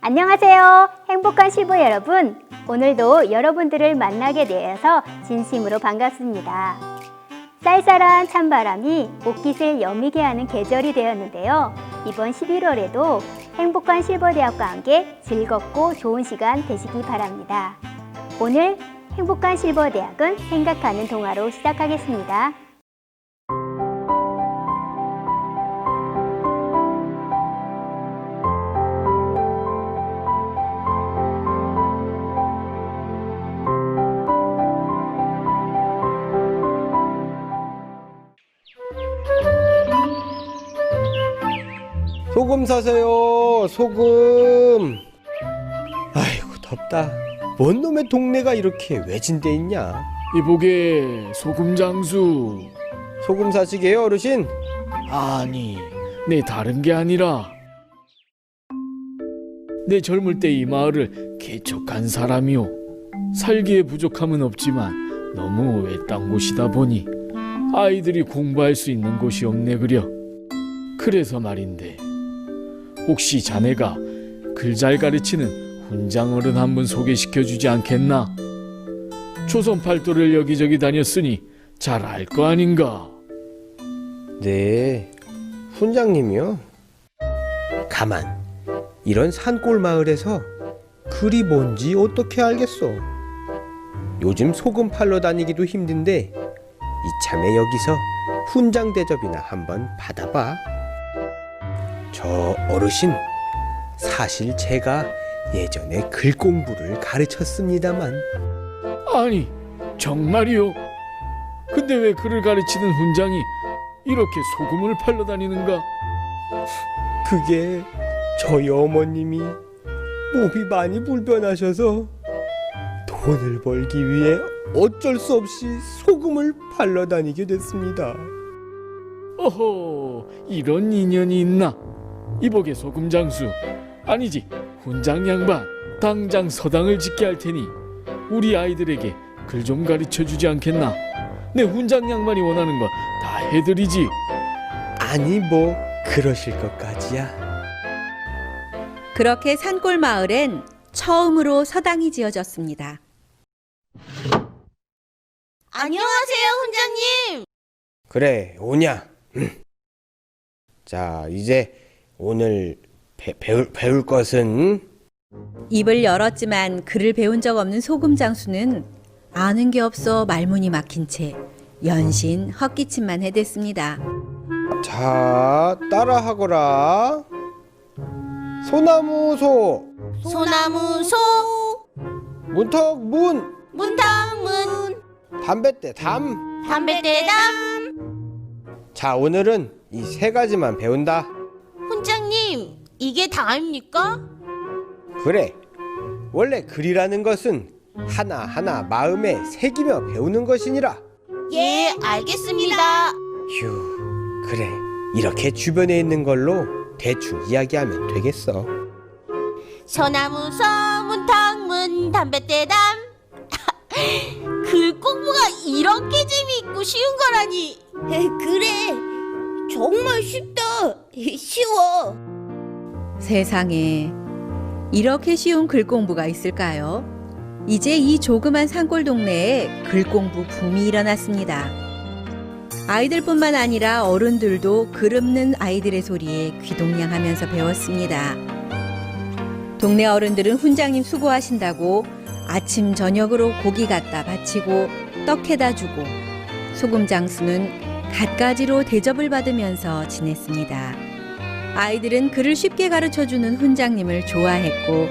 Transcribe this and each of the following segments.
안녕하세요. 행복한 실버 여러분. 오늘도 여러분들을 만나게 되어서 진심으로 반갑습니다. 쌀쌀한 찬바람이 옷깃을 여미게 하는 계절이 되었는데요. 이번 11월에도 행복한 실버대학과 함께 즐겁고 좋은 시간 되시기 바랍니다. 오늘 행복한 실버대학은 생각하는 동화로 시작하겠습니다. 소금 사세요. 소금. 아이고 덥다. 뭔 놈의 동네가 이렇게 외진데 있냐. 이보게 소금 장수. 소금 사시게요 어르신? 아니, 내 다른 게 아니라 내 젊을 때 이 마을을 개척한 사람이오. 살기에 부족함은 없지만 너무 외딴 곳이다 보니 아이들이 공부할 수 있는 곳이 없네 그려. 그래서 말인데 혹시 자네가 글 잘 가르치는 훈장 어른 한 분 소개시켜주지 않겠나? 조선 팔도를 여기저기 다녔으니 잘 알 거 아닌가? 네, 훈장님이요? 가만, 이런 산골 마을에서 글이 뭔지 어떻게 알겠어? 요즘 소금 팔러 다니기도 힘든데 이참에 여기서 훈장 대접이나 한번 받아봐. 저 어르신, 사실 제가 예전에 글 공부를 가르쳤습니다만. 아니, 정말이요? 근데 왜 글을 가르치는 훈장이 이렇게 소금을 팔러 다니는가? 그게 저희 어머님이 몸이 많이 불편하셔서 돈을 벌기 위해 어쩔 수 없이 소금을 팔러 다니게 됐습니다. 어허, 이런 인연이 있나? 이보게 소금 장수, 아니지 훈장 양반, 당장 서당을 짓게 할 테니 우리 아이들에게 글 좀 가르쳐 주지 않겠나? 내 훈장 양반이 원하는 거 다 해드리지. 아니 뭐 그러실 것까지야. 그렇게 산골 마을엔 처음으로 서당이 지어졌습니다. 안녕하세요, 훈장님. 그래, 오냐? 자, 이제 오늘 배울 것은. 입을 열었지만 글을 배운 적 없는 소금 장수는 아는 게 없어 말문이 막힌 채 연신 헛기침만 해댔습니다. 자, 따라하거라. 소나무 소, 소나무 소, 문턱 문, 문탕문, 담뱃대 담. 담배대담. 자, 오늘은 이 세 가지만 배운다. 훈장님, 이게 다입니까? 그래, 원래 글이라는 것은 하나하나 마음에 새기며 배우는 것이니라. 예, 알겠습니다. 휴, 그래, 이렇게 주변에 있는 걸로 대충 이야기하면 되겠어. 소나무 소, 문탕문, 담배대담. 글 공부가 이렇게 재미있고 쉬운 거라니. 그래, 정말 쉽다. 쉬워. 세상에 이렇게 쉬운 글 공부가 있을까요? 이제 이 조그만 산골 동네에 글 공부 붐이 일어났습니다. 아이들뿐만 아니라 어른들도 글 읊는 아이들의 소리에 귀동냥하면서 배웠습니다. 동네 어른들은 훈장님 수고하신다고 아침 저녁으로 고기 갖다 바치고 떡 해다 주고, 소금 장수는 갖가지로 대접을 받으면서 지냈습니다. 아이들은 글을 쉽게 가르쳐주는 훈장님을 좋아했고,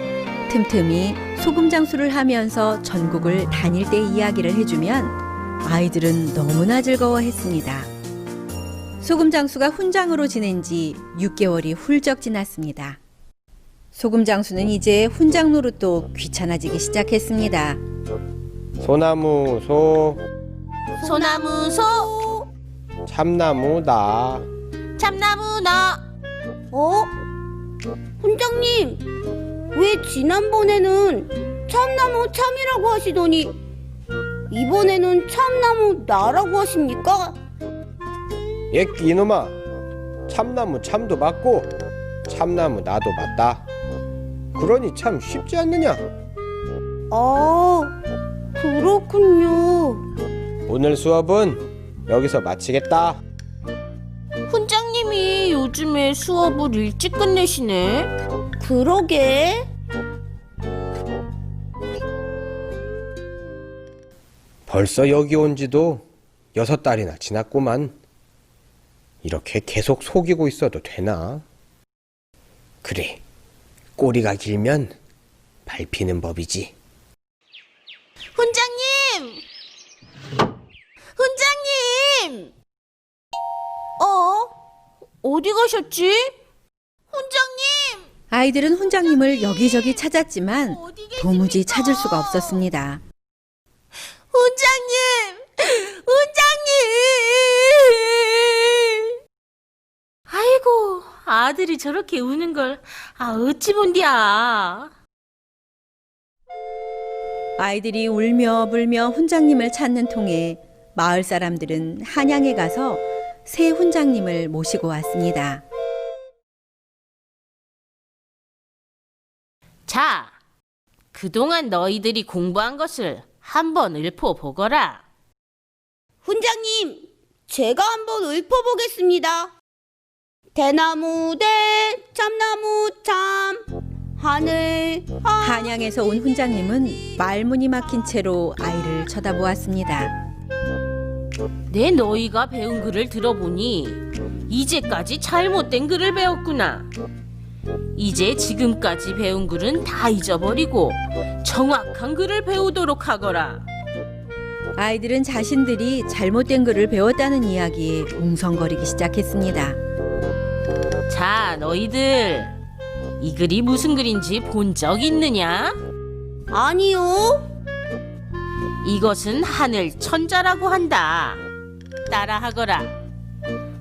틈틈이 소금 장수를 하면서 전국을 다닐 때 이야기를 해주면 아이들은 너무나 즐거워했습니다. 소금 장수가 훈장으로 지낸 지 6개월이 훌쩍 지났습니다. 소금 장수는 이제 훈장 노릇도 귀찮아지기 시작했습니다. 소나무 소, 소나무 소, 참나무 나. 참나무 나. 훈장님, 왜 지난번에는 참나무 참이라고 하시더니 이번에는 참나무 나라고 하십니까? 이놈아, 참나무 참도 맞고 참나무 나도 맞다. 그러니 참 쉽지 않느냐? 아, 그렇군요. 오늘 수업은 여기서 마치겠다. 훈장님이 요즘에 수업을 일찍 끝내시네. 그러게. 벌써 여기 온 지도 6달이나 지났구만. 이렇게 계속 속이고 있어도 되나? 그래, 꼬리가 길면 밟히는 법이지. 훈장님! 훈장님! 어디 가셨지? 훈장님! 아이들은 훈장님을 여기저기 찾았지만 어디 계십니까? 도무지 찾을 수가 없었습니다. 훈장님! 훈장님! 아이고, 아들이 저렇게 우는 걸, 어찌 본디야. 아이들이 울며 불며 훈장님을 찾는 통에 마을 사람들은 한양에 가서 새 훈장님을 모시고 왔습니다. 자, 그동안 너희들이 공부한 것을 한번 읊어보거라. 훈장님, 제가 한번 읊어보겠습니다. 대나무 대, 참나무 참, 하늘 한양에서 온 훈장님은 말문이 막힌 채로 아이를 쳐다보았습니다. 내 너희가 배운 글을 들어보니 이제까지 잘못된 글을 배웠구나. 이제 지금까지 배운 글은 다 잊어버리고 정확한 글을 배우도록 하거라. 아이들은 자신들이 잘못된 글을 배웠다는 이야기에 웅성거리기 시작했습니다. 자, 너희들 이 글이 무슨 글인지 본 적 있느냐? 아니요. 이것은 하늘 천자라고 한다. 따라하거라.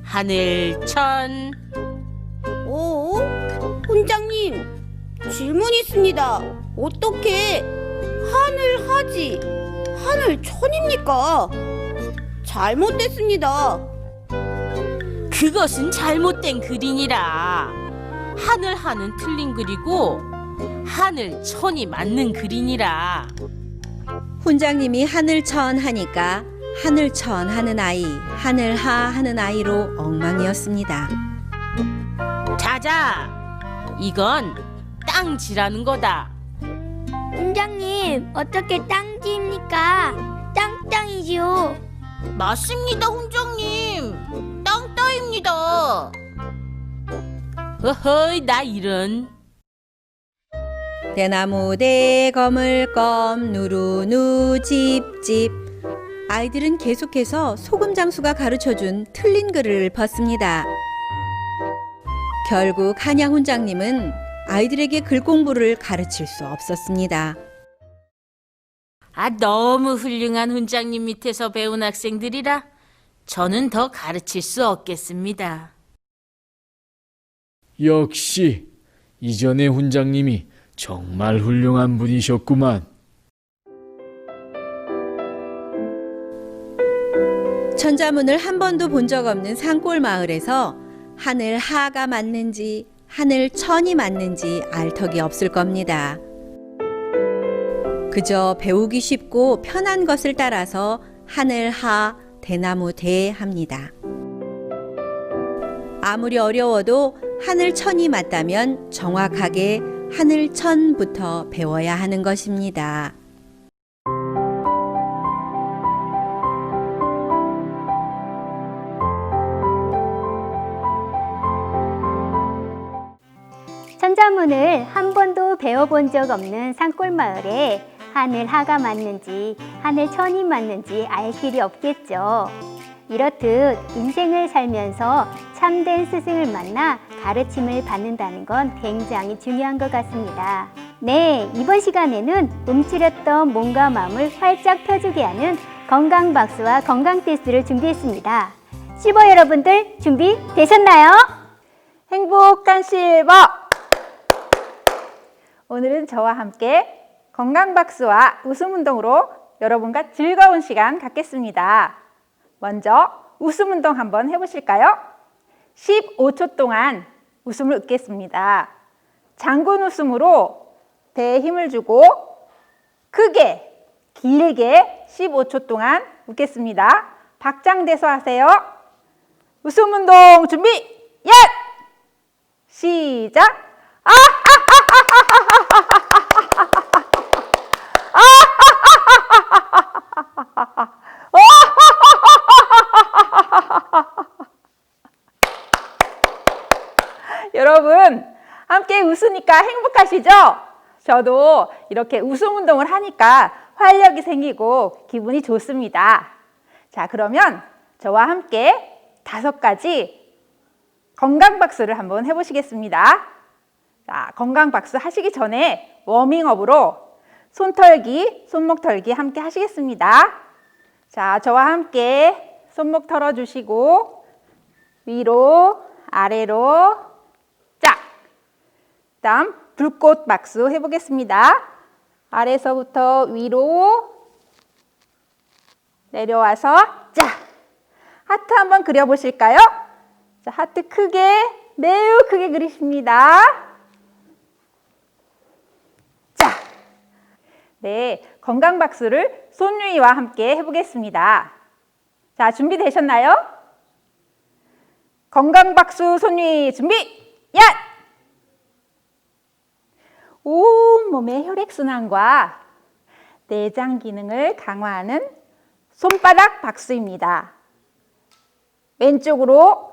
하늘천. 오, 훈장님, 질문 있습니다. 어떻게 하늘 하지, 하늘 천입니까? 잘못됐습니다. 그것은 잘못된 글이니라. 하늘 하는 틀린 글이고 하늘 천이 맞는 글이니라. 훈장님이 하늘천 하니까 하늘천 하는 아이, 하늘하 하는 아이로 엉망이었습니다. 자자, 이건 땅지라는 거다. 훈장님, 어떻게 땅지입니까? 땅땅이지요. 맞습니다, 훈장님. 땅따입니다. 허허이, 나 이런. 대나무 대 거물검 누루누 집집. 아이들은 계속해서 소금장수가 가르쳐준 틀린 글을 읊었습니다. 결국 한양 훈장님은 아이들에게 글 공부를 가르칠 수 없었습니다. 너무 훌륭한 훈장님 밑에서 배운 학생들이라 저는 더 가르칠 수 없겠습니다. 역시 이전의 훈장님이 정말 훌륭한 분이셨구만. 천자문을 한 번도 본 적 없는 산골 마을에서 하늘 하가 맞는지 하늘 천이 맞는지 알 턱이 없을 겁니다. 그저 배우기 쉽고 편한 것을 따라서 하늘 하, 대나무 대 합니다. 아무리 어려워도 하늘 천이 맞다면 정확하게 하늘 천부터 배워야 하는 것입니다. 천자문을 한 번도 배워본 적 없는 산골 마을에 하늘 하가 맞는지 하늘 천이 맞는지 알 길이 없겠죠. 이렇듯 인생을 살면서 참된 스승을 만나 가르침을 받는다는 건 굉장히 중요한 것 같습니다. 네, 이번 시간에는 움츠렸던 몸과 마음을 활짝 펴주게 하는 건강박수와 건강테스트를 준비했습니다. 실버 여러분들 준비되셨나요? 행복한 실버! 오늘은 저와 함께 건강박수와 웃음운동으로 여러분과 즐거운 시간 갖겠습니다. 먼저 웃음운동 한번 해보실까요? 15초 동안 웃음을 웃겠습니다. 장군 웃음으로 배에 힘을 주고 크게, 길게 15초 동안 웃겠습니다. 박장대소 하세요. 웃음 운동 준비, 야! 시작! 여러분, 함께 웃으니까 행복하시죠? 저도 이렇게 웃음 운동을 하니까 활력이 생기고 기분이 좋습니다. 자, 그러면 저와 함께 5가지 건강박수를 한번 해보시겠습니다. 자, 건강박수 하시기 전에 워밍업으로 손털기, 손목 털기 함께 하시겠습니다. 자, 저와 함께 손목 털어주시고 위로, 아래로 짝! 다음 불꽃 박수 해보겠습니다. 아래서부터 위로 내려와서 짝! 하트 한번 그려보실까요? 자, 하트 크게, 매우 크게 그리십니다. 자! 네, 건강박수를 손유이와 함께 해보겠습니다. 자, 준비되셨나요? 건강박수 손유이 준비! 야! 온몸의 혈액순환과 내장 기능을 강화하는 손바닥 박수입니다. 왼쪽으로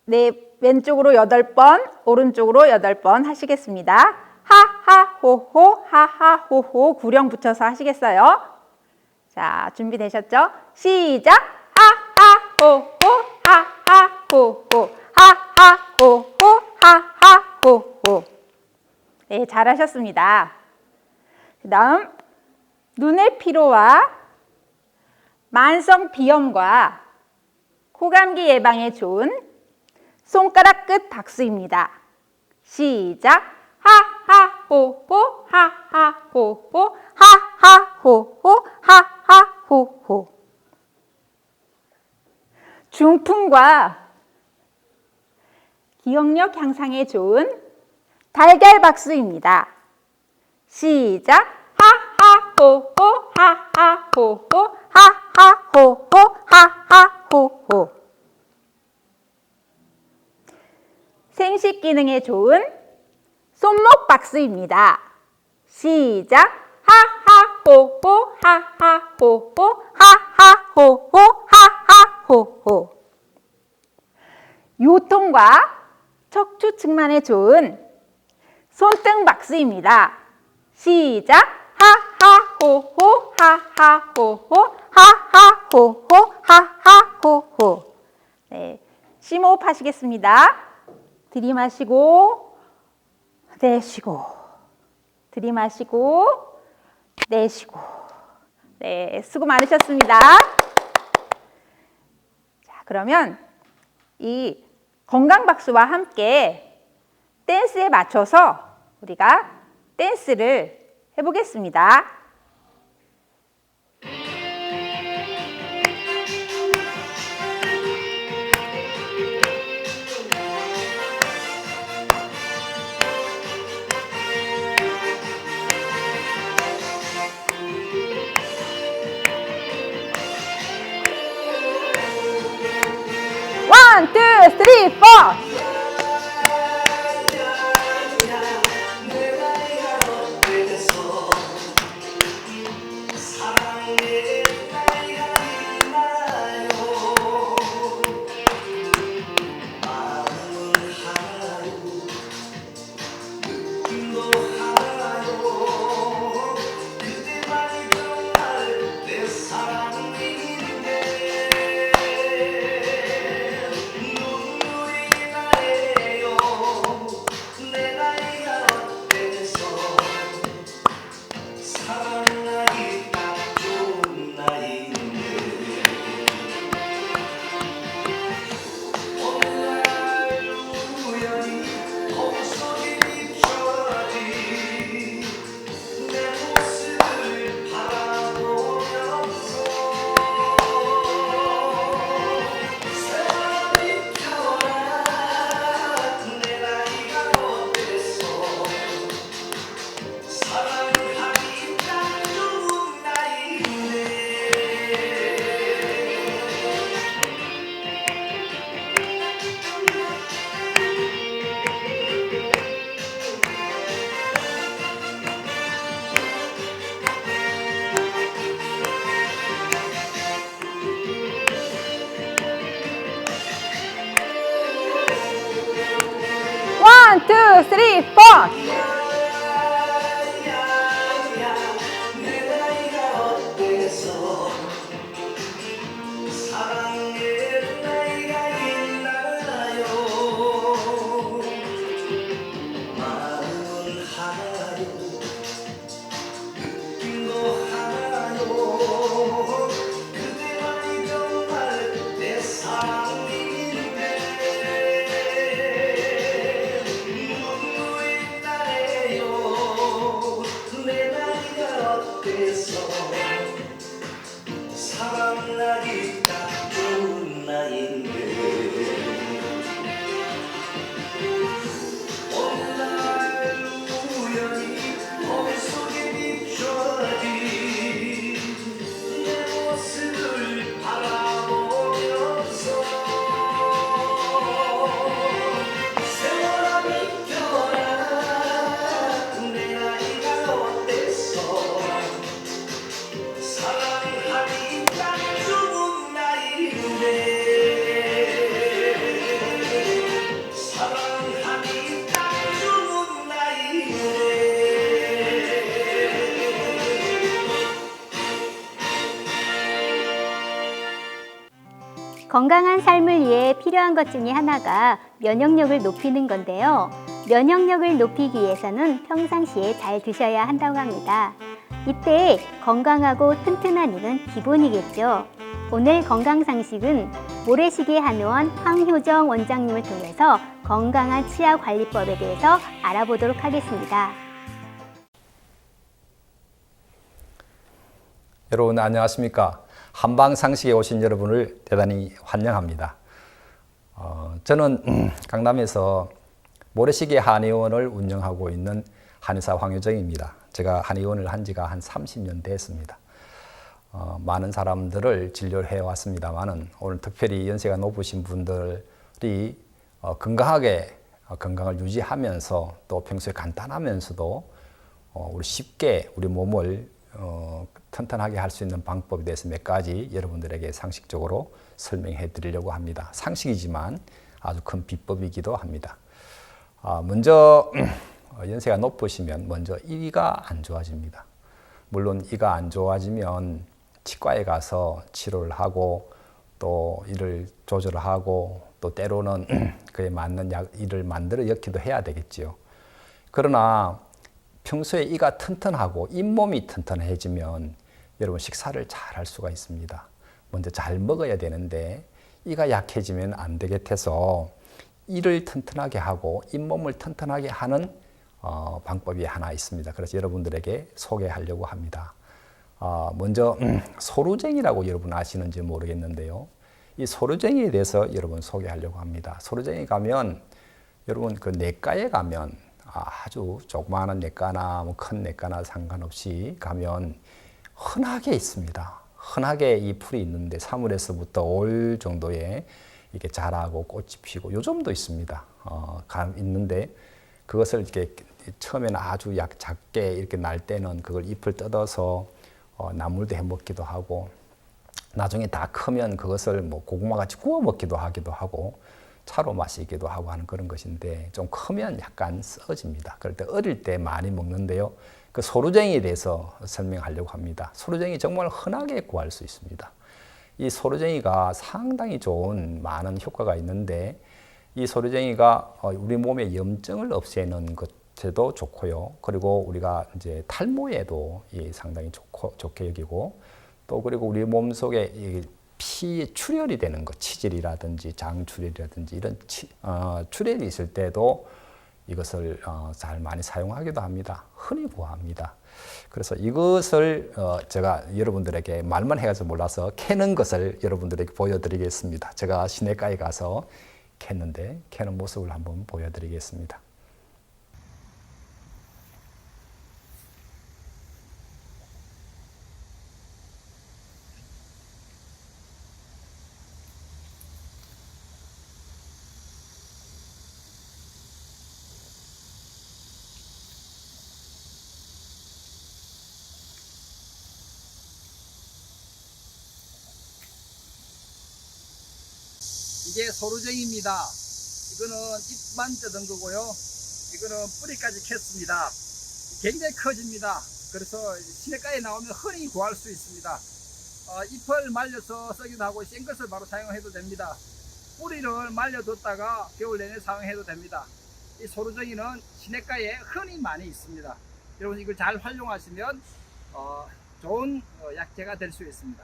8번, 오른쪽으로 8번 하시겠습니다. 하하호호, 하하호호 구령 붙여서 하시겠어요? 자, 준비되셨죠? 시작! 하하호호, 하하호호, 하하호호, 하하호호. 네, 잘하셨습니다. 그 다음 눈의 피로와 만성 비염과 코감기 예방에 좋은 손가락 끝 박수입니다. 시작! 하하호호, 하하호호, 하하호호, 하하호호. 중풍과 기억력 향상에 좋은 달걀 박수입니다. 시작! 하하호호, 하하호호, 하하호호, 하하호호. 생식 기능에 좋은 손목 박수입니다. 시작! 하하호호, 하하호호, 하하호호, 하하호호. 요통과 척추 측만에 좋은 손등 박수입니다. 시작! 하하호호, 하하호호, 하하호호, 하하호호. 네, 심호흡 하시겠습니다. 들이마시고 내쉬고, 들이마시고 내쉬고. 네, 수고 많으셨습니다. 자, 그러면 이 건강박수와 함께 댄스에 맞춰서 우리가 댄스를 해보겠습니다. 원, 투, 쓰리, 포! 3, 4. 사랑하기 딱 좋은 나이인데 어느 날 우연히 거울 속에 비춰진 내 모습을 바라보면서 세월아 비켜라 내 나이가 어땠어 사랑하기 딱 좋은 나이인데 사랑하기 딱 좋은 나이인데 건강한 삶을 위해 필요한 것 중에 하나가 면역력을 높이는 건데요. 면역력을 높이기 위해서는 평상시에 잘 드셔야 한다고 합니다. 이때 건강하고 튼튼한 이는 기본이겠죠. 오늘 건강상식은 모래시계 한의원 황효정 원장님을 통해서 건강한 치아 관리법에 대해서 알아보도록 하겠습니다. 여러분 안녕하십니까? 한방상식에 오신 여러분을 대단히 환영합니다. 저는 강남에서 모래시계 한의원을 운영하고 있는 한의사 황효정입니다. 제가 한의원을 한 지가 한 30년 됐습니다. 많은 사람들을 진료를 해왔습니다만 오늘 특별히 연세가 높으신 분들이 건강하게 건강을 유지하면서 또 평소에 간단하면서도 우리 쉽게 우리 몸을 튼튼하게 할 수 있는 방법에 대해서 몇 가지 여러분들에게 상식적으로 설명해 드리려고 합니다. 상식이지만 아주 큰 비법이기도 합니다. 먼저 연세가 높으시면 먼저 이가 안 좋아집니다. 물론 이가 안 좋아지면 치과에 가서 치료를 하고 또 이를 조절을 하고 또 때로는 그에 맞는 이를 만들어 넣기도 해야 되겠지요. 그러나 평소에 이가 튼튼하고 잇몸이 튼튼해지면 여러분 식사를 잘 할 수가 있습니다. 먼저 잘 먹어야 되는데 이가 약해지면 안 되겠어서 이를 튼튼하게 하고 잇몸을 튼튼하게 하는 방법이 하나 있습니다. 그래서 여러분들에게 소개하려고 합니다. 먼저 소루쟁이라고 여러분 아시는지 모르겠는데요. 이 소루쟁이에 대해서 여러분 소개하려고 합니다. 소루쟁이 가면 여러분 그 내과에 가면 아주 조그마한 내과나 뭐 큰 내과나 상관없이 가면 흔하게 있습니다. 흔하게 이 풀이 있는데 3월에서부터 5월 정도에 이렇게 자라고 꽃이 피고 요즘도 있습니다. 있는데 그것을 이렇게 처음에는 아주 작게 이렇게 날 때는 그걸 잎을 뜯어서 나물도 해 먹기도 하고 나중에 다 크면 그것을 뭐 고구마 같이 구워 먹기도 하고 차로 마시기도 하고 하는 그런 것인데 좀 크면 약간 써집니다. 그럴 때 어릴 때 많이 먹는데요. 그 소루쟁이에 대해서 설명하려고 합니다. 소루쟁이 정말 흔하게 구할 수 있습니다. 이 소루쟁이가 상당히 좋은 많은 효과가 있는데 이 소루쟁이가 우리 몸의 염증을 없애는 것에도 좋고요. 그리고 우리가 이제 탈모에도 상당히 좋게 여기고 또 그리고 우리 몸 속에 피 출혈이 되는 것, 치질이라든지 장출혈이라든지 이런 출혈이 있을 때도 이것을 잘 많이 사용하기도 합니다. 흔히 구합니다. 그래서 이것을 제가 여러분들에게 말만 해가지고 몰라서 캐는 것을 여러분들에게 보여드리겠습니다. 제가 시내가에 가서 캤는데 캐는 모습을 한번 보여드리겠습니다. 이게 소루쟁이입니다. 이거는 잎만 뜯은 거고요. 이거는 뿌리까지 캤습니다. 굉장히 커집니다. 그래서 시내가에 나오면 흔히 구할 수 있습니다. 잎을 말려서 썩이도 하고 생것을 바로 사용해도 됩니다. 뿌리를 말려뒀다가 겨울 내내 사용해도 됩니다. 이 소루정이는 시내가에 흔히 많이 있습니다. 여러분 이걸 잘 활용하시면 좋은 약재가 될 수 있습니다.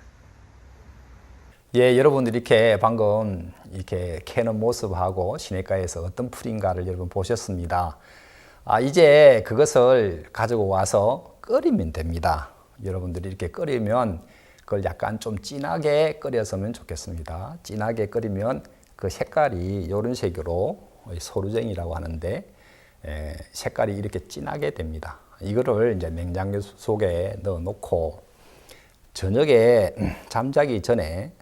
예, 여러분들 이렇게 방금 이렇게 캐는 모습하고 시내가에서 어떤 풀인가를 여러분 보셨습니다. 이제 그것을 가지고 와서 끓이면 됩니다. 여러분들이 이렇게 끓이면 그걸 약간 좀 진하게 끓였으면 좋겠습니다. 진하게 끓이면 그 색깔이 이런 색으로 소루쟁이라고 하는데 색깔이 이렇게 진하게 됩니다. 이거를 이제 냉장고 속에 넣어 놓고 저녁에 잠자기 전에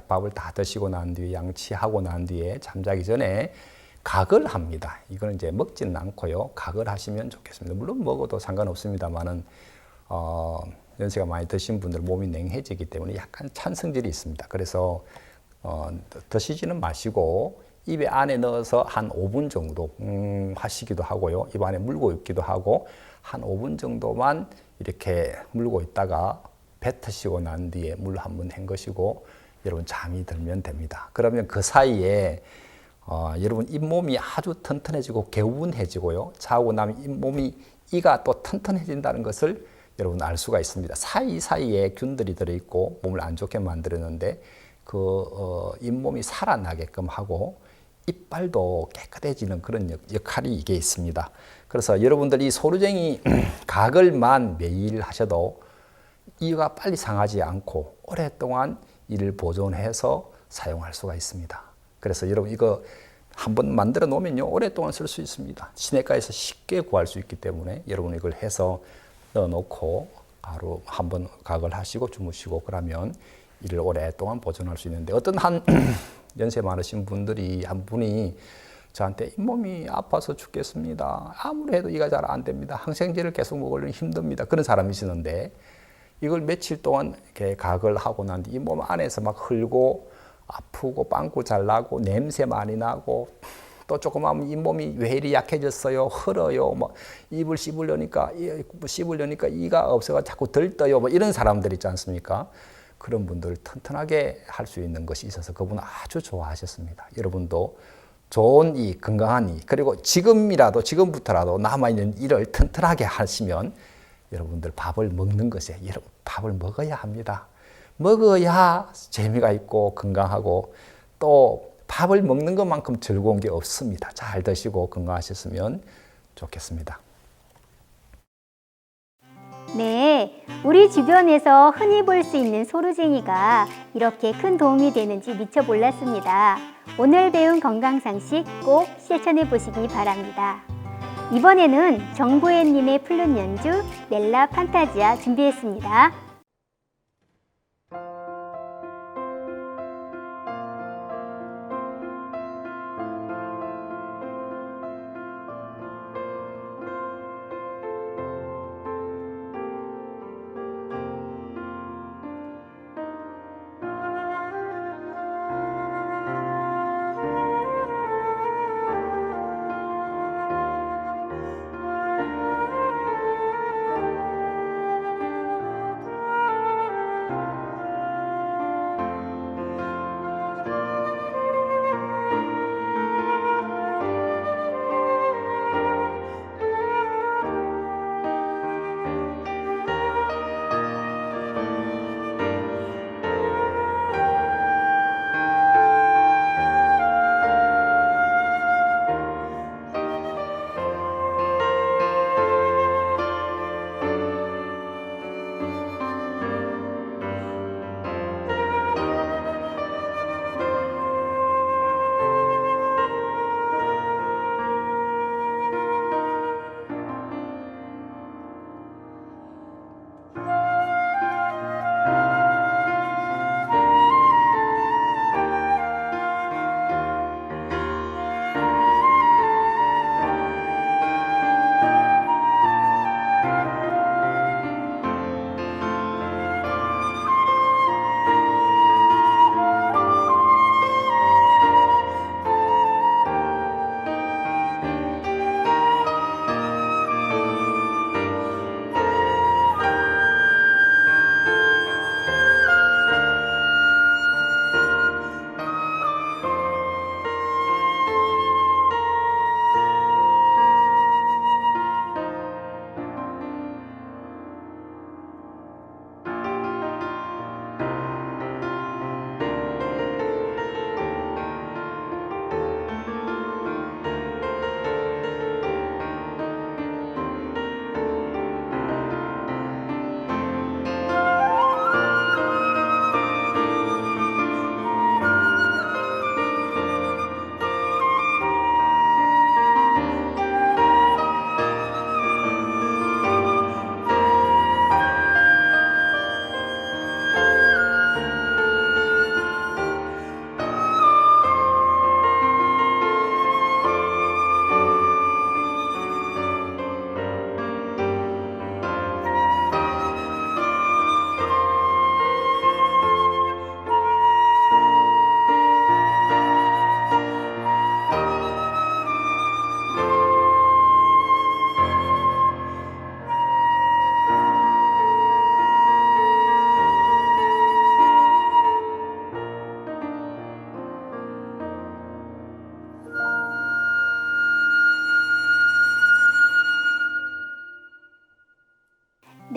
밥을 다 드시고 난 뒤에 양치하고 난 뒤에 잠자기 전에 각을 합니다. 이거는 이제 먹지는 않고요. 각을 하시면 좋겠습니다. 물론 먹어도 상관없습니다만은 연세가 많이 드신 분들 몸이 냉해지기 때문에 약간 찬 성질이 있습니다. 그래서 드시지는 마시고 입에 안에 넣어서 한 5분 정도 하시기도 하고요. 입 안에 물고 있기도 하고 한 5분 정도만 이렇게 물고 있다가 뱉으시고 난 뒤에 물 한 번 헹구시고 여러분 잠이 들면 됩니다. 그러면 그 사이에 여러분 잇몸이 아주 튼튼해지고 개운해지고요. 자고 나면 잇몸이 이가 또 튼튼해진다는 것을 여러분 알 수가 있습니다. 사이사이에 균들이 들어있고 몸을 안 좋게 만들었는데 그 잇몸이 살아나게끔 하고 이빨도 깨끗해지는 그런 역할이 이게 있습니다. 그래서 여러분들 이 소루쟁이 가글만 매일 하셔도 이가 빨리 상하지 않고 오랫동안 이를 보존해서 사용할 수가 있습니다. 그래서 여러분 이거 한번 만들어 놓으면요 오랫동안 쓸 수 있습니다. 시내가에서 쉽게 구할 수 있기 때문에 여러분 이걸 해서 넣어 놓고 하루 한번 각을 하시고 주무시고 그러면 이를 오랫동안 보존할 수 있는데 어떤 한 연세 많으신 분들이 한 분이 저한테 잇몸이 아파서 죽겠습니다. 아무리 해도 이가 잘 안 됩니다. 항생제를 계속 먹으려니 힘듭니다. 그런 사람이시는데 이걸 며칠 동안 이렇게 각을 하고 난 뒤 잇몸 안에서 막 흘고 아프고 빵꾸 잘 나고 냄새 많이 나고 또 조금 하면 잇몸이 왜 이리 약해졌어요? 흘어요. 뭐 입을 씹으려니까 이가 없어가 자꾸 들떠요. 뭐 이런 사람들 있지 않습니까? 그런 분들을 튼튼하게 할 수 있는 것이 있어서 그분은 아주 좋아하셨습니다. 여러분도 좋은 이 건강한 이 그리고 지금부터라도 남아있는 이를 튼튼하게 하시면 여러분들 밥을 먹는 것에 여러분 밥을 먹어야 합니다. 먹어야 재미가 있고 건강하고 또 밥을 먹는 것만큼 즐거운 게 없습니다. 잘 드시고 건강하셨으면 좋겠습니다. 네, 우리 주변에서 흔히 볼 수 있는 소루쟁이가 이렇게 큰 도움이 되는지 미처 몰랐습니다. 오늘 배운 건강상식 꼭 실천해 보시기 바랍니다. 이번에는 정보혜님의 플룻 연주 넬라 판타지아 준비했습니다.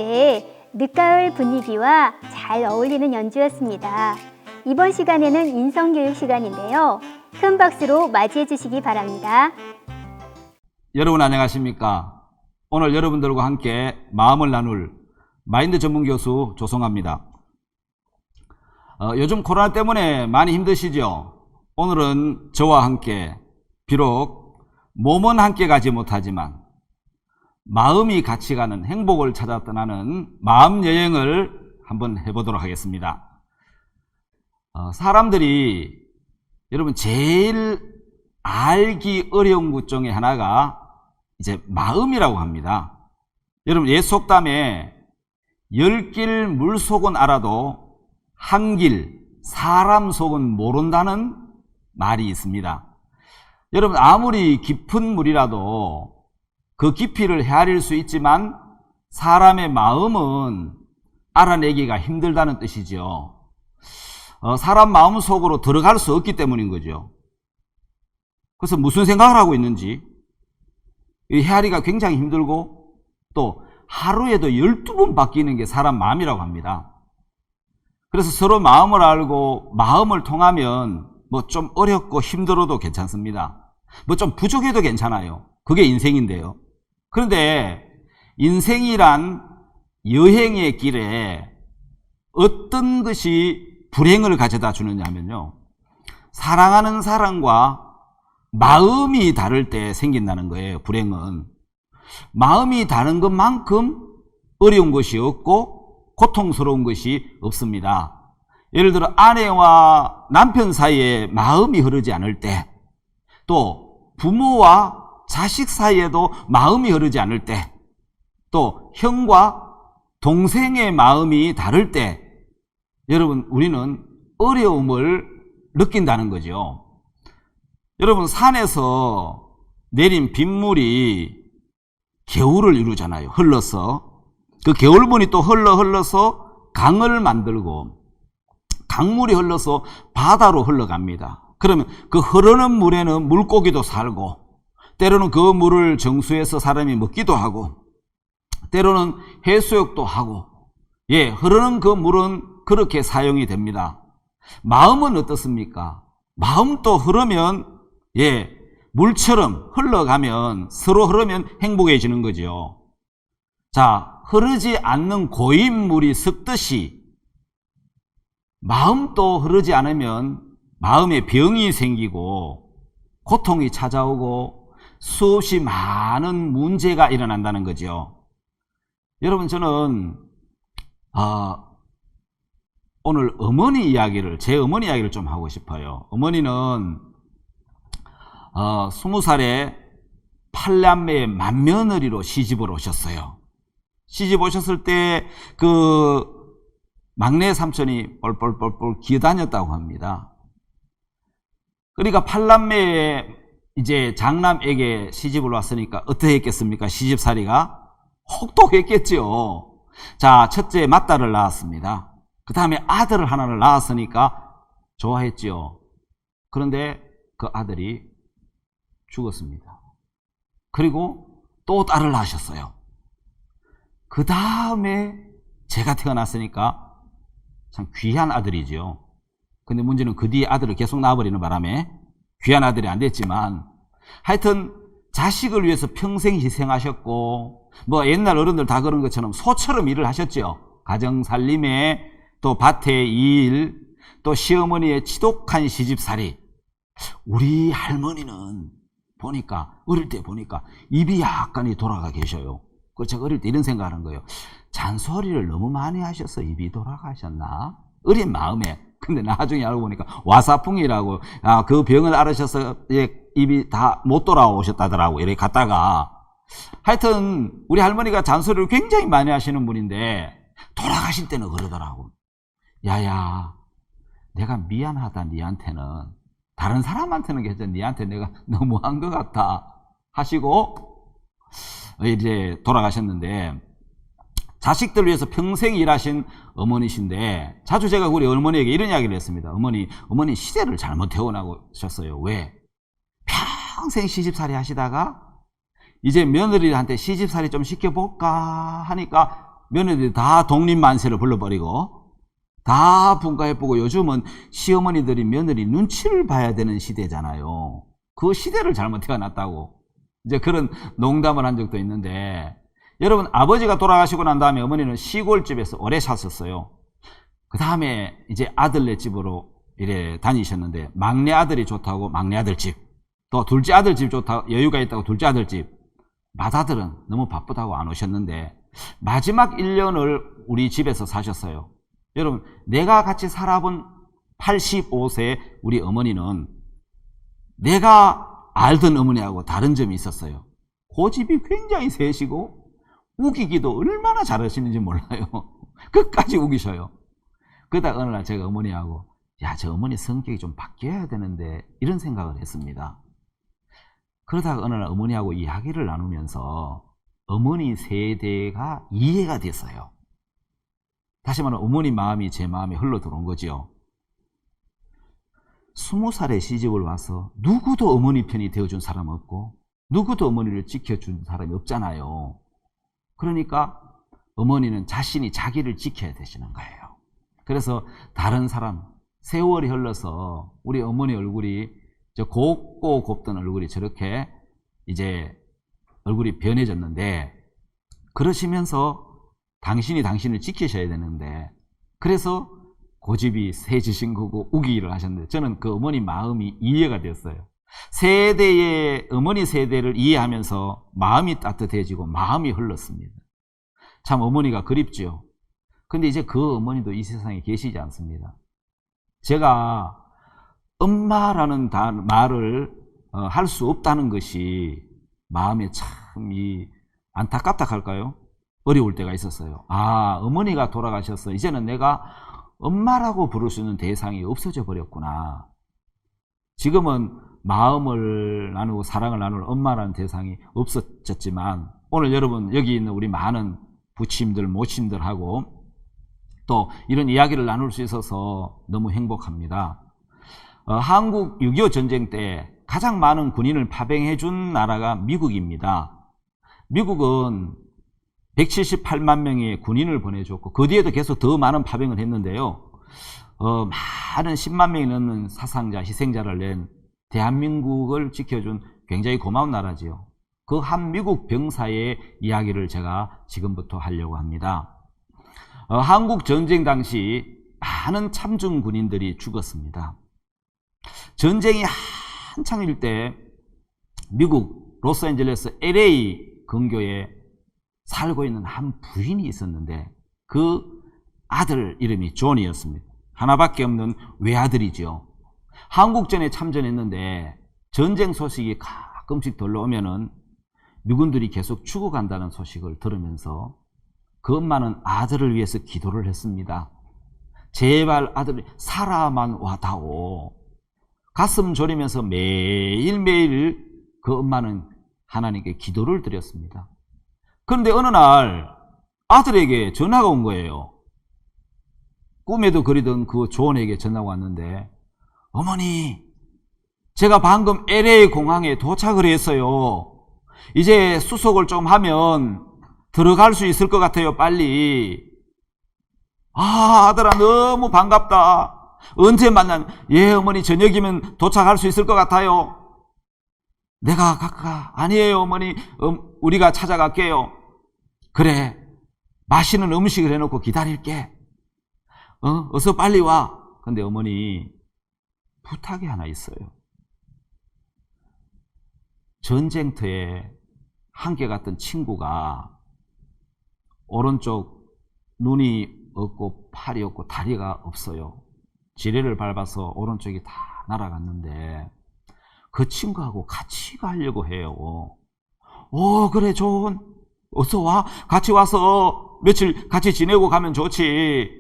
네, 늦가을 분위기와 잘 어울리는 연주였습니다. 이번 시간에는 인성교육 시간인데요. 큰 박수로 맞이해 주시기 바랍니다. 여러분 안녕하십니까? 오늘 여러분들과 함께 마음을 나눌 마인드 전문 교수 조성아입니다. 요즘 코로나 때문에 많이 힘드시죠? 오늘은 저와 함께 비록 몸은 함께 가지 못하지만 마음이 같이 가는 행복을 찾아 떠나는 마음 여행을 한번 해보도록 하겠습니다. 사람들이 여러분 제일 알기 어려운 것 중에 하나가 이제 마음이라고 합니다. 여러분 옛 속담에 10길 물속은 알아도 한 길 사람 속은 모른다는 말이 있습니다. 여러분 아무리 깊은 물이라도 그 깊이를 헤아릴 수 있지만 사람의 마음은 알아내기가 힘들다는 뜻이죠. 사람 마음 속으로 들어갈 수 없기 때문인 거죠. 그래서 무슨 생각을 하고 있는지 헤아리가 굉장히 힘들고 또 하루에도 12번 바뀌는 게 사람 마음이라고 합니다. 그래서 서로 마음을 알고 마음을 통하면 뭐 좀 어렵고 힘들어도 괜찮습니다. 뭐 좀 부족해도 괜찮아요. 그게 인생인데요. 그런데 인생이란 여행의 길에 어떤 것이 불행을 가져다 주느냐면요. 사랑하는 사람과 마음이 다를 때 생긴다는 거예요. 불행은. 마음이 다른 것만큼 어려운 것이 없고 고통스러운 것이 없습니다. 예를 들어 아내와 남편 사이에 마음이 흐르지 않을 때, 또 부모와 자식 사이에도 마음이 흐르지 않을 때, 또 형과 동생의 마음이 다를 때 여러분 우리는 어려움을 느낀다는 거죠. 여러분 산에서 내린 빗물이 개울을 이루잖아요. 흘러서 그 개울분이 또 흘러서 강을 만들고 강물이 흘러서 바다로 흘러갑니다. 그러면 그 흐르는 물에는 물고기도 살고 때로는 그 물을 정수해서 사람이 먹기도 하고 때로는 해수욕도 하고 흐르는 그 물은 그렇게 사용이 됩니다. 마음은 어떻습니까? 마음도 흐르면 물처럼 흘러가면 서로 흐르면 행복해지는 거죠. 자, 흐르지 않는 고인 물이 섞듯이 마음도 흐르지 않으면 마음에 병이 생기고 고통이 찾아오고 수없이 많은 문제가 일어난다는 거죠. 여러분 저는 오늘 제 어머니 이야기를 좀 하고 싶어요. 어머니는 20살에 8남매의 맏며느리로 시집을 오셨어요. 시집 오셨을 때 그 막내 삼촌이 뻘뻘뻘뻘 기어다녔다고 합니다. 그러니까 8남매의 이제 장남에게 시집을 왔으니까 어떻게 했겠습니까? 시집살이가 혹독했겠죠. 자, 첫째 맏딸을 낳았습니다. 그 다음에 아들을 하나를 낳았으니까 좋아했죠. 그런데 그 아들이 죽었습니다. 그리고 또 딸을 낳으셨어요. 그 다음에 제가 태어났으니까 참 귀한 아들이죠. 근데 문제는 그 뒤에 아들을 계속 낳아버리는 바람에 귀한 아들이 안 됐지만 하여튼 자식을 위해서 평생 희생하셨고 뭐 옛날 어른들 다 그런 것처럼 소처럼 일을 하셨죠. 가정살림에 또 밭의 일, 또 시어머니의 지독한 시집살이. 우리 할머니는 어릴 때 보니까 입이 약간이 돌아가 계셔요. 그래서 제가 어릴 때 이런 생각하는 거예요. 잔소리를 너무 많이 하셔서 입이 돌아가셨나? 어린 마음에. 근데 나중에 알고 보니까 와사풍이라고, 그 병을 앓으셔서 입이 다 못 돌아오셨다더라고. 이렇게 갔다가. 하여튼 우리 할머니가 잔소리를 굉장히 많이 하시는 분인데 돌아가실 때는 그러더라고. 야야, 내가 미안하다 니한테는. 다른 사람한테는 괜찮아. 니한테 내가 너무한 것 같다 하시고 이제 돌아가셨는데, 자식들을 위해서 평생 일하신 어머니신데 자주 제가 우리 어머니에게 이런 이야기를 했습니다. 어머니 시대를 잘못 태어나셨어요. 왜? 평생 시집살이 하시다가 이제 며느리한테 시집살이 좀 시켜볼까 하니까 며느리들이 다 독립만세를 불러버리고 다 분가해보고 요즘은 시어머니들이 며느리 눈치를 봐야 되는 시대잖아요. 그 시대를 잘못 태어났다고 이제 그런 농담을 한 적도 있는데, 여러분 아버지가 돌아가시고 난 다음에 어머니는 시골집에서 오래 사셨어요. 그 다음에 이제 아들네 집으로 이래 다니셨는데, 막내 아들이 좋다고 막내 아들 집, 또 둘째 아들 집 좋다고 여유가 있다고 둘째 아들 집, 맏아들은 너무 바쁘다고 안 오셨는데 마지막 1년을 우리 집에서 사셨어요. 여러분, 내가 같이 살아본 85세 우리 어머니는 내가 알던 어머니하고 다른 점이 있었어요. 고집이 굉장히 세시고 우기기도 얼마나 잘하시는지 몰라요. 끝까지 우기셔요. 그러다가 어느 날 제가 어머니하고 야, 저 어머니 성격이 좀 바뀌어야 되는데 이런 생각을 했습니다. 그러다가 어느 날 어머니하고 이야기를 나누면서 어머니 세대가 이해가 됐어요. 다시 말하면 어머니 마음이 제 마음에 흘러 들어온 거죠. 20살에 시집을 와서 누구도 어머니 편이 되어준 사람 없고 누구도 어머니를 지켜준 사람이 없잖아요. 그러니까 어머니는 자신이 자기를 지켜야 되시는 거예요. 그래서 다른 사람, 세월이 흘러서 우리 어머니 얼굴이 저 곱고 곱던 얼굴이 저렇게 이제 얼굴이 변해졌는데, 그러시면서 당신이 당신을 지키셔야 되는데 그래서 고집이 세지신 거고 우기기를 하셨는데, 저는 그 어머니 마음이 이해가 됐어요. 세대의 어머니 세대를 이해하면서 마음이 따뜻해지고 마음이 흘렀습니다. 참 어머니가 그립죠. 근데 이제 그 어머니도 이 세상에 계시지 않습니다. 제가 엄마라는 말을 할 수 없다는 것이 마음에 참 안타깝다 할까요? 어려울 때가 있었어요. 아, 어머니가 돌아가셔서 이제는 내가 엄마라고 부를 수 있는 대상이 없어져 버렸구나. 지금은 마음을 나누고 사랑을 나눌 엄마라는 대상이 없어졌지만, 오늘 여러분 여기 있는 우리 많은 부침들, 모친들하고 또 이런 이야기를 나눌 수 있어서 너무 행복합니다. 한국 6.25 전쟁 때 가장 많은 군인을 파병해 준 나라가 미국입니다. 미국은 178만 명의 군인을 보내줬고 그 뒤에도 계속 더 많은 파병을 했는데요. 많은 10만 명이 넘는 사상자, 희생자를 낸 대한민국을 지켜준 굉장히 고마운 나라지요. 그 한 미국 병사의 이야기를 제가 지금부터 하려고 합니다. 한국 전쟁 당시 많은 참전 군인들이 죽었습니다. 전쟁이 한창일 때 미국 로스앤젤레스 LA 근교에 살고 있는 한 부인이 있었는데 그 아들 이름이 존이었습니다. 하나밖에 없는 외아들이죠. 한국전에 참전했는데 전쟁 소식이 가끔씩 들러오면은 미군들이 계속 죽어간다는 소식을 들으면서 그 엄마는 아들을 위해서 기도를 했습니다. 제발 아들이 살아만 와다오. 가슴 졸이면서 매일매일 그 엄마는 하나님께 기도를 드렸습니다. 그런데 어느 날 아들에게 전화가 온 거예요. 꿈에도 그리던 그 존에게 전화가 왔는데, 어머니, 제가 방금 LA 공항에 도착을 했어요. 이제 수속을 좀 하면 들어갈 수 있을 것 같아요, 빨리. 아, 아들아, 너무 반갑다. 언제 만나면, 예, 어머니, 저녁이면 도착할 수 있을 것 같아요. 내가 갈까? 아니에요, 어머니. 우리가 찾아갈게요. 그래, 맛있는 음식을 해놓고 기다릴게. 어서 빨리 와. 근데 어머니, 부탁이 하나 있어요. 전쟁터에 함께 갔던 친구가 오른쪽 눈이 없고 팔이 없고 다리가 없어요. 지뢰를 밟아서 오른쪽이 다 날아갔는데 그 친구하고 같이 가려고 해요. 그래, 존, 어서 와. 같이 와서 며칠 같이 지내고 가면 좋지.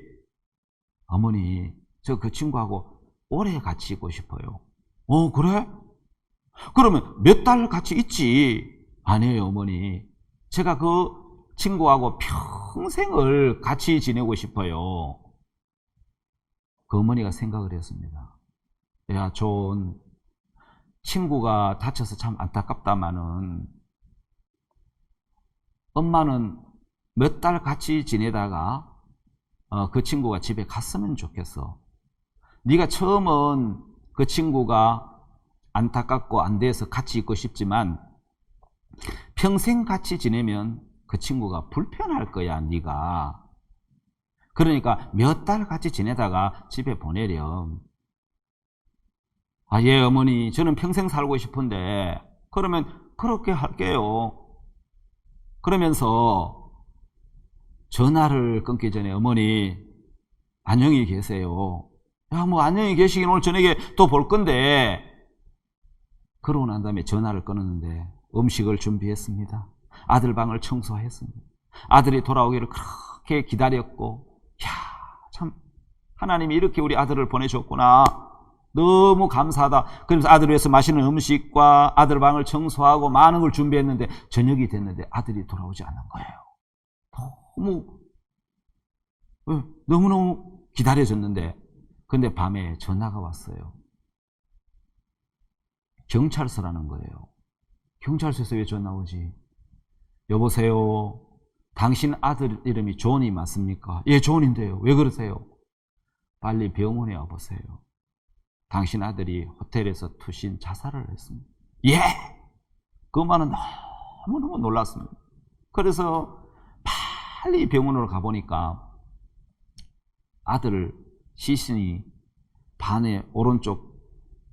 어머니, 저 그 친구하고 오래 같이 있고 싶어요. 그래? 그러면 몇 달 같이 있지. 아니에요, 어머니. 제가 그 친구하고 평생을 같이 지내고 싶어요. 그 어머니가 생각을 했습니다. 야, 존, 친구가 다쳐서 참 안타깝다마는 엄마는 몇 달 같이 지내다가 그 친구가 집에 갔으면 좋겠어. 네가 처음은 그 친구가 안타깝고 안 돼서 같이 있고 싶지만 평생 같이 지내면 그 친구가 불편할 거야, 네가. 그러니까 몇 달 같이 지내다가 집에 보내렴. 아, 예, 어머니, 저는 평생 살고 싶은데. 그러면 그렇게 할게요. 그러면서 전화를 끊기 전에 어머니, 안녕히 계세요. 야, 뭐 안녕히 계시긴 오늘 저녁에 또 볼 건데. 그러고 난 다음에 전화를 끊었는데 음식을 준비했습니다. 아들 방을 청소했습니다. 아들이 돌아오기를 그렇게 기다렸고, 야, 참 하나님이 이렇게 우리 아들을 보내줬구나. 너무 감사하다. 그래서 아들 위해서 맛있는 음식과 아들 방을 청소하고 많은 걸 준비했는데 저녁이 됐는데 아들이 돌아오지 않는 거예요. 너무너무 기다려졌는데, 근데 밤에 전화가 왔어요. 경찰서라는 거예요. 경찰서에서 왜 전화 오지? 여보세요, 당신 아들 이름이 존이 맞습니까? 예, 존인데요. 왜 그러세요? 빨리 병원에 와보세요. 당신 아들이 호텔에서 투신 자살을 했습니다. 예! 그것만은 너무너무 놀랐습니다. 그래서 빨리 병원으로 가보니까 아들 시신이 반에 오른쪽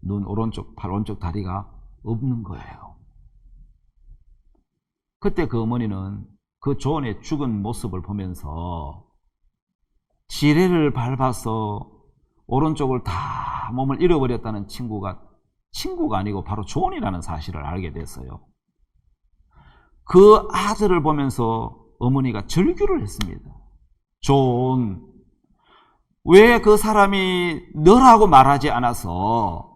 눈, 오른쪽 팔, 오른쪽 다리가 없는 거예요. 그때 그 어머니는 그 존의 죽은 모습을 보면서 지뢰를 밟아서 오른쪽을 다 몸을 잃어버렸다는 친구가 아니고 바로 존이라는 사실을 알게 됐어요. 그 아들을 보면서 어머니가 절규를 했습니다. 존, 왜 그 사람이 너라고 말하지 않아서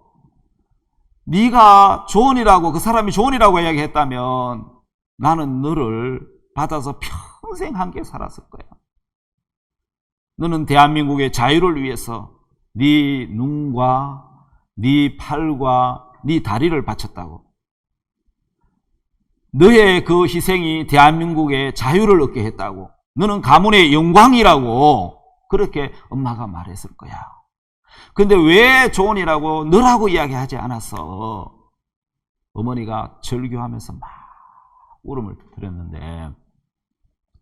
네가 존이라고, 그 사람이 존이라고 이야기했다면 나는 너를 받아서 평생 함께 살았을 거야. 너는 대한민국의 자유를 위해서 네 눈과 네 팔과 네 다리를 바쳤다고. 너의 그 희생이 대한민국의 자유를 얻게 했다고. 너는 가문의 영광이라고 그렇게 엄마가 말했을 거야. 근데 왜 존이라고 너라고 이야기하지 않았어? 어머니가 절규하면서 막 울음을 터뜨렸는데,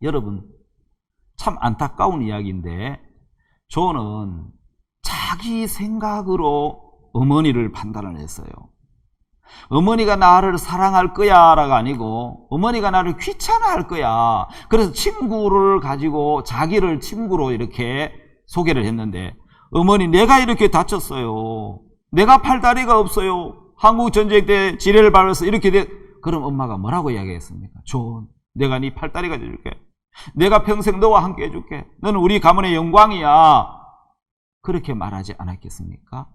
여러분, 참 안타까운 이야기인데 존은 자기 생각으로 어머니를 판단을 했어요. 어머니가 나를 사랑할 거야라가 아니고 어머니가 나를 귀찮아할 거야. 그래서 친구를 가지고 자기를 친구로 이렇게 소개를 했는데, 어머니, 내가 이렇게 다쳤어요. 내가 팔다리가 없어요. 한국 전쟁 때 지뢰를 밟아서 이렇게 그럼 엄마가 뭐라고 이야기했습니까? 존, 내가 네 팔다리가 돼줄게. 내가 평생 너와 함께 해줄게. 너는 우리 가문의 영광이야. 그렇게 말하지 않았겠습니까?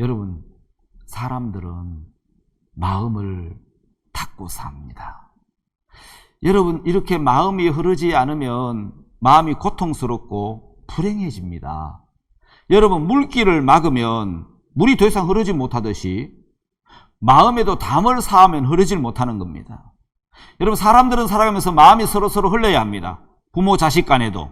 여러분, 사람들은 마음을 닫고 삽니다. 여러분, 이렇게 마음이 흐르지 않으면 마음이 고통스럽고 불행해집니다. 여러분, 물길을 막으면 물이 더 이상 흐르지 못하듯이 마음에도 담을 쌓으면 흐르질 못하는 겁니다. 여러분, 사람들은 살아가면서 마음이 서로서로 흘러야 합니다. 부모 자식 간에도,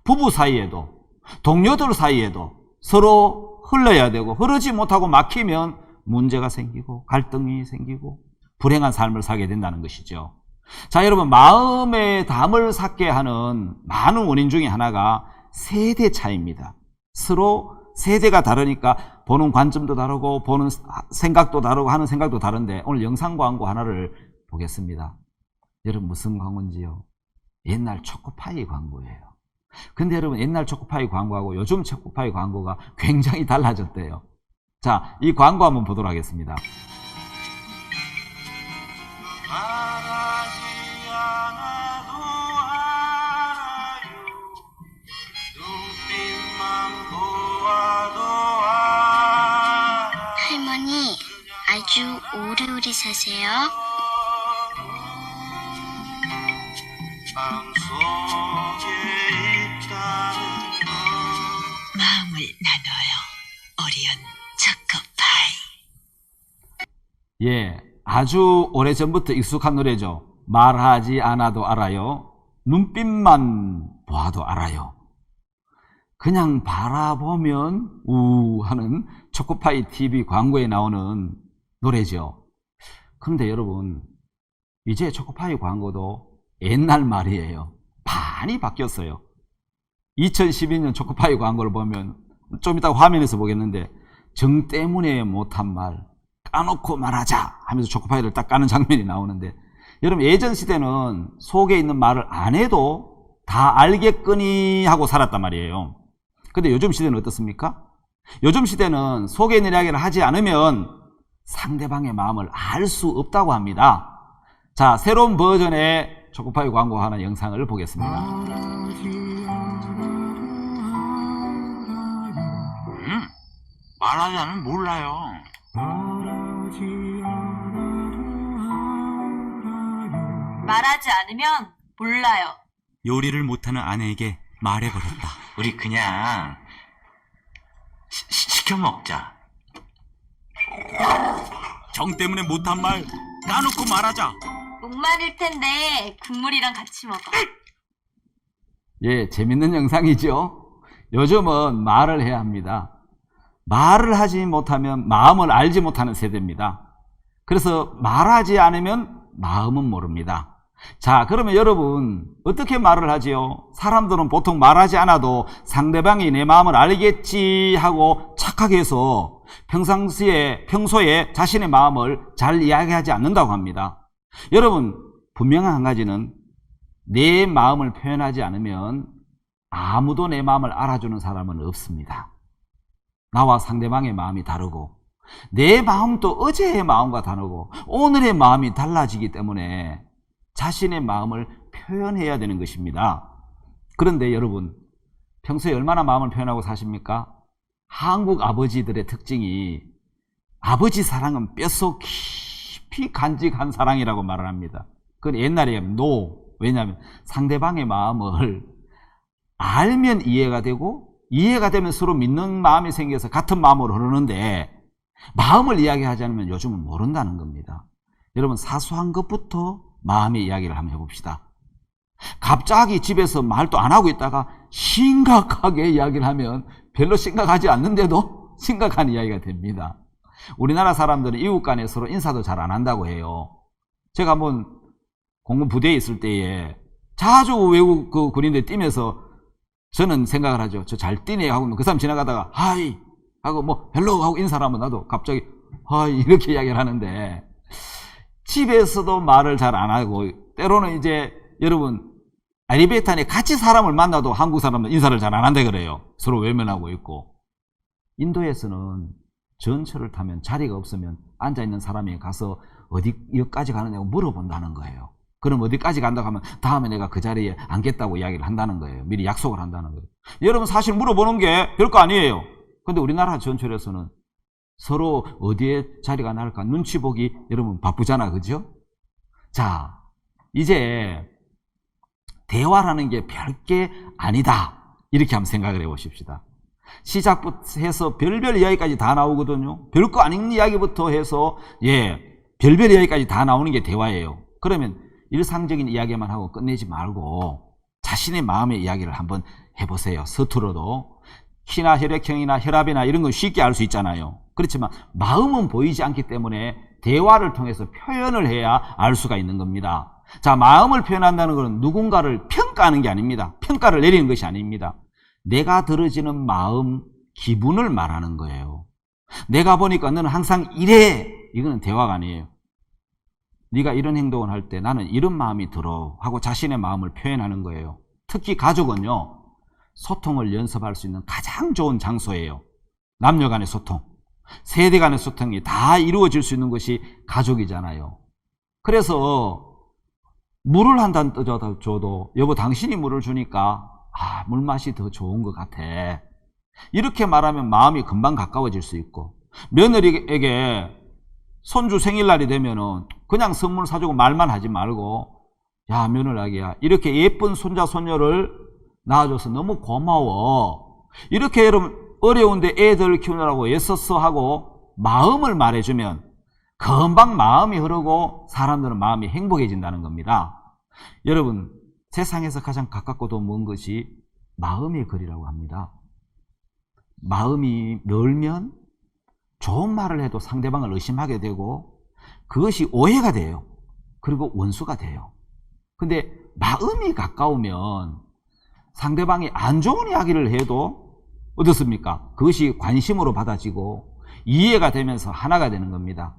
부부 사이에도, 동료들 사이에도 서로 흘러야 되고, 흐르지 못하고 막히면 문제가 생기고 갈등이 생기고 불행한 삶을 살게 된다는 것이죠. 자, 여러분, 마음에 담을 쌓게 하는 많은 원인 중에 하나가 세대 차이입니다. 서로 세대가 다르니까 보는 관점도 다르고 보는 생각도 다르고 하는 생각도 다른데, 오늘 영상 광고 하나를 보겠습니다. 여러분, 무슨 광고인지요? 옛날 초코파이 광고예요. 근데 여러분, 옛날 초코파이 광고하고 요즘 초코파이 광고가 굉장히 달라졌대요. 자, 이 광고 한번 보도록 하겠습니다. 말하지 않아도 알아요. 눈빛만 보아도 알아요. 할머니, 아주 오래오래 사세요. 마음속에 있다는 걸. 마음을 나눠요. 오리온 초코파이. 예, 아주 오래전부터 익숙한 노래죠. 말하지 않아도 알아요. 눈빛만 봐도 알아요. 그냥 바라보면 우 하는 초코파이 TV 광고에 나오는 노래죠. 그런데 여러분, 이제 초코파이 광고도 옛날 말이에요. 많이 바뀌었어요. 2012년 초코파이 광고를 보면 좀 이따 화면에서 보겠는데, 정 때문에 못한 말 까놓고 말하자 하면서 초코파이를 딱 까는 장면이 나오는데, 여러분 예전 시대는 속에 있는 말을 안 해도 다 알겠거니 하고 살았단 말이에요. 근데 요즘 시대는 어떻습니까? 요즘 시대는 속에 있는 이야기를 하지 않으면 상대방의 마음을 알 수 없다고 합니다. 자, 새로운 버전의 초코파이 광고 하나 영상을 보겠습니다. 말하지 않으면 몰라요. 말하지 않으면 몰라요. 요리를 못하는 아내에게 말해버렸다. 우리 그냥 시켜 먹자. 정 때문에 못한 말 까놓고 말하자. 목마를 텐데 국물이랑 같이 먹어. 예, 재밌는 영상이죠. 요즘은 말을 해야 합니다. 말을 하지 못하면 마음을 알지 못하는 세대입니다. 그래서 말하지 않으면 마음은 모릅니다. 자, 그러면 여러분 어떻게 말을 하지요? 사람들은 보통 말하지 않아도 상대방이 내 마음을 알겠지 하고 착하게 해서 평소에 자신의 마음을 잘 이야기하지 않는다고 합니다. 여러분, 분명한 한 가지는 내 마음을 표현하지 않으면 아무도 내 마음을 알아주는 사람은 없습니다. 나와 상대방의 마음이 다르고 내 마음도 어제의 마음과 다르고 오늘의 마음이 달라지기 때문에 자신의 마음을 표현해야 되는 것입니다. 그런데 여러분, 평소에 얼마나 마음을 표현하고 사십니까? 한국 아버지들의 특징이 아버지 사랑은 뼛속 깊이 간직한 사랑이라고 말을 합니다. 그건 옛날에 왜냐하면 상대방의 마음을 알면 이해가 되고 이해가 되면 서로 믿는 마음이 생겨서 같은 마음으로 흐르는데 마음을 이야기하지 않으면 요즘은 모른다는 겁니다. 여러분, 사소한 것부터 마음의 이야기를 한번 해봅시다. 갑자기 집에서 말도 안 하고 있다가 심각하게 이야기를 하면 별로 심각하지 않는데도 심각한 이야기가 됩니다. 우리나라 사람들은 이웃 간에 서로 인사도 잘 안 한다고 해요. 제가 한번 공군 부대에 있을 때에 자주 외국 그 군인들 뛰면서 저는 생각을 하죠. 저 잘 뛰네요 하고 그 사람 지나가다가 하이 하고 뭐 헬로 하고 인사를 하면 나도 갑자기 하이 이렇게 이야기를 하는데, 집에서도 말을 잘 안 하고 때로는 이제 여러분 엘리베이터 안에 같이 사람을 만나도 한국 사람은 인사를 잘 안 한다 그래요. 서로 외면하고 있고. 인도에서는 전철을 타면 자리가 없으면 앉아있는 사람이 가서 어디까지 가느냐고 물어본다는 거예요. 그럼 어디까지 간다고 하면 다음에 내가 그 자리에 앉겠다고 이야기를 한다는 거예요. 미리 약속을 한다는 거예요. 여러분, 사실 물어보는 게 별거 아니에요. 근데 우리나라 전철에서는 서로 어디에 자리가 나을까 눈치 보기 여러분 바쁘잖아, 그죠? 자, 이제 대화라는 게 별게 아니다, 이렇게 한번 생각을 해보십시다. 시작부터 해서 별별 이야기까지 다 나오거든요. 별거 아닌 이야기부터 해서 별별 이야기까지 다 나오는 게 대화예요. 그러면 일상적인 이야기만 하고 끝내지 말고 자신의 마음의 이야기를 한번 해보세요. 서투러도. 키나 혈액형이나 혈압이나 이런 건 쉽게 알 수 있잖아요. 그렇지만 마음은 보이지 않기 때문에 대화를 통해서 표현을 해야 알 수가 있는 겁니다. 자, 마음을 표현한다는 것은 누군가를 평가하는 게 아닙니다. 평가를 내리는 것이 아닙니다. 내가 들어지는 마음, 기분을 말하는 거예요. 내가 보니까 너는 항상 이래. 이거는 대화가 아니에요. 네가 이런 행동을 할 때 나는 이런 마음이 들어 하고 자신의 마음을 표현하는 거예요. 특히 가족은요, 소통을 연습할 수 있는 가장 좋은 장소예요. 남녀 간의 소통, 세대 간의 소통이 다 이루어질 수 있는 것이 가족이잖아요. 그래서 물을 한 잔 떠줘도 여보 당신이 물을 주니까 물맛이 더 좋은 것 같아, 이렇게 말하면 마음이 금방 가까워질 수 있고, 며느리에게 손주 생일날이 되면은 그냥 선물 사주고 말만 하지 말고, 야 며느라기야 이렇게 예쁜 손자 손녀를 낳아줘서 너무 고마워, 이렇게 여러분 어려운데 애들 키우느라고 애썼어 하고 마음을 말해주면 금방 마음이 흐르고 사람들은 마음이 행복해진다는 겁니다. 여러분, 세상에서 가장 가깝고도 먼 것이 마음의 거리라고 합니다. 마음이 멀면 좋은 말을 해도 상대방을 의심하게 되고 그것이 오해가 돼요. 그리고 원수가 돼요. 근데 마음이 가까우면 상대방이 안 좋은 이야기를 해도 어떻습니까? 그것이 관심으로 받아지고 이해가 되면서 하나가 되는 겁니다.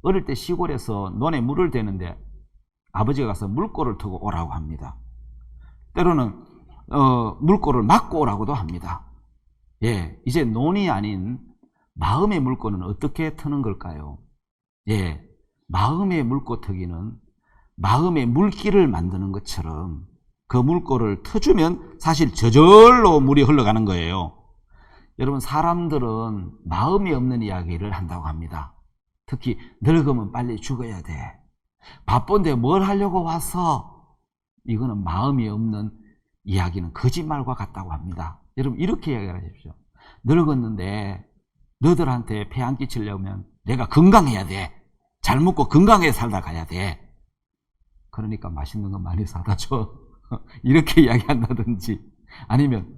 어릴 때 시골에서 논에 물을 대는데 아버지가 가서 물꼬를 트고 오라고 합니다. 때로는 물꼬를 막고 오라고도 합니다. 예, 이제 논이 아닌 마음의 물꼬는 어떻게 트는 걸까요? 예, 마음의 물꼬 트기는 마음의 물길을 만드는 것처럼 그 물꼬를 트주면 사실 저절로 물이 흘러가는 거예요. 여러분, 사람들은 마음이 없는 이야기를 한다고 합니다. 특히 늙으면 빨리 죽어야 돼. 바쁜데 뭘 하려고 왔어? 이거는 마음이 없는 이야기는 거짓말과 같다고 합니다. 여러분, 이렇게 이야기하십시오. 늙었는데 너들한테 폐 안 끼치려면 내가 건강해야 돼. 잘 먹고 건강하게 살다 가야 돼. 그러니까 맛있는 거 많이 사다 줘. 이렇게 이야기한다든지, 아니면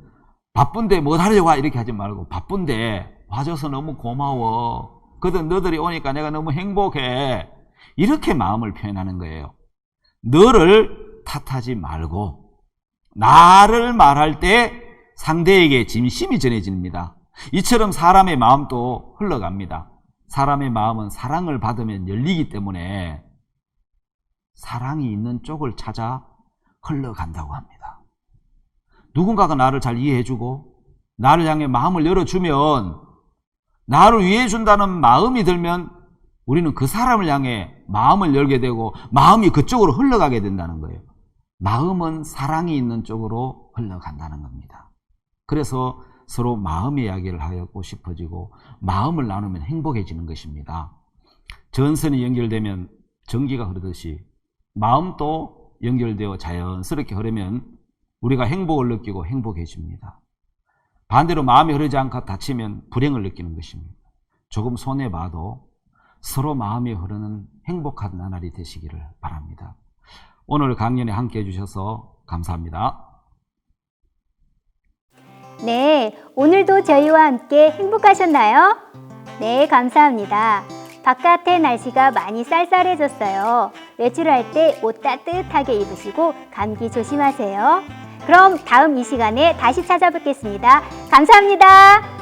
바쁜데 뭐 하려고 와, 이렇게 하지 말고 바쁜데 와줘서 너무 고마워. 그든 너들이 오니까 내가 너무 행복해. 이렇게 마음을 표현하는 거예요. 너를 탓하지 말고 나를 말할 때 상대에게 진심이 전해집니다. 이처럼 사람의 마음도 흘러갑니다. 사람의 마음은 사랑을 받으면 열리기 때문에 사랑이 있는 쪽을 찾아 흘러간다고 합니다. 누군가가 나를 잘 이해해주고 나를 향해 마음을 열어주면, 나를 위해준다는 마음이 들면 우리는 그 사람을 향해 마음을 열게 되고 마음이 그쪽으로 흘러가게 된다는 거예요. 마음은 사랑이 있는 쪽으로 흘러간다는 겁니다. 그래서 서로 마음의 이야기를 하고 싶어지고 마음을 나누면 행복해지는 것입니다. 전선이 연결되면 전기가 흐르듯이 마음도 연결되어 자연스럽게 흐르면 우리가 행복을 느끼고 행복해집니다. 반대로 마음이 흐르지 않고 다치면 불행을 느끼는 것입니다. 조금 손해봐도 서로 마음이 흐르는 행복한 나날이 되시기를 바랍니다. 오늘 강연에 함께 해주셔서 감사합니다. 네, 오늘도 저희와 함께 행복하셨나요? 네, 감사합니다. 바깥의 날씨가 많이 쌀쌀해졌어요. 외출할 때 옷 따뜻하게 입으시고 감기 조심하세요. 그럼 다음 이 시간에 다시 찾아뵙겠습니다. 감사합니다.